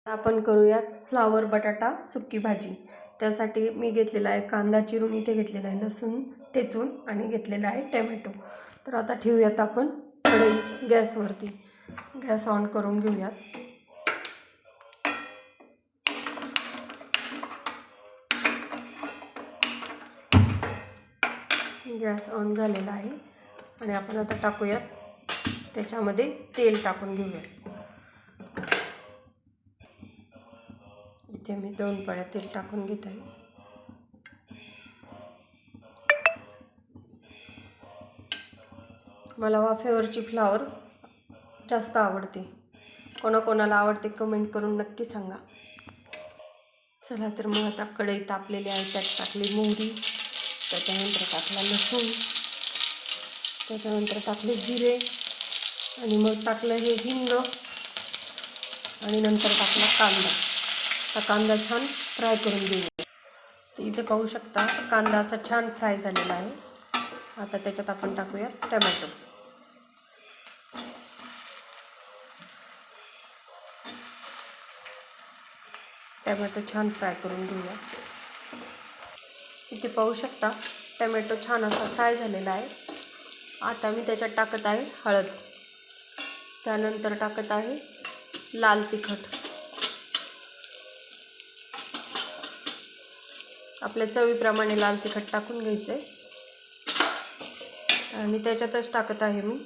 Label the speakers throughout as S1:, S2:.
S1: आपण करूयात फ्लावर बटाटा सुक्की भाजी। त्यासाठी मी घेतलेला आहे कांदा चिरून, इथे घेतलेला आहे लसूण ठेचून आणि घेतलेला आहे टोमॅटो। तर आता ठेवूयात आपण कढई गॅसवरती। गॅस ऑन करून घेऊयात। गॅस ऑन झालेला आहे आणि आपण आता टाकूयात त्याच्यामध्ये तेल टाकून घेऊयात। इथे मी 2 पळ्या तेल टाकून घेत आहे। मला वाफेवरची फ्लावर जास्त आवडते। कोणाकोणाला आवडते कमेंट करून नक्की सांगा। चला तर मग आता कढई तापलेली आहे, त्यात टाकली मोहरी, त्याच्यानंतर टाकला लसूण, त्याच्यानंतर टाकले जिरे आणि मग टाकलं हे हिंग आणि नंतर टाकला कांदा। हा कांदा छान फ्राय करून घेऊया। तर इथे पाहू शकता कांदा असा छान फ्राय झालेला आहे। आता त्याच्यात आपण टाकूया टोमॅटो। टोमॅटो छान फ्राय करून घेऊया। इथे पाहू शकता टोमॅटो छान असा फ्राय झालेला आहे। आता मी त्याच्यात टाकत आहे हळद, त्यानंतर टाकत आहे लाल तिखट। आपल्या चवीप्रमाणे लाल तिखट टाकून घ्यायचे आणि त्याच्यातच टाकत आहे मी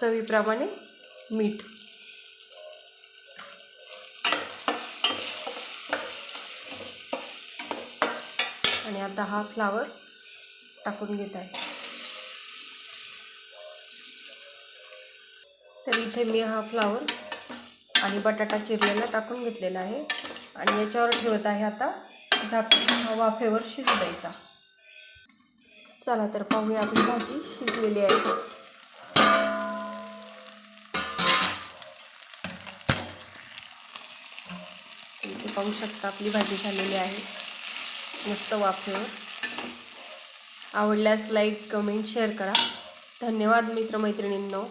S1: चवीप्रमाणे मीठ। आणि आता हा फ्लावर टाकून घेत आहे। तर इथे मी हा फ्लावर आणि बटाटा चिरलेला टाकून घेतलेला आहे आणि याच्यावर ठेवत आहे आता झाकण वाफेवर शिजू द्यायचा। चला तर पाहूया आपली भाजी शिजलेली आहे। इथे पाहू शकता आपली भाजी झालेली आहे मस्त वाफेवर। आवडल्यास लाईक, कमेंट, शेअर करा। धन्यवाद मित्रमैत्रिणींनो।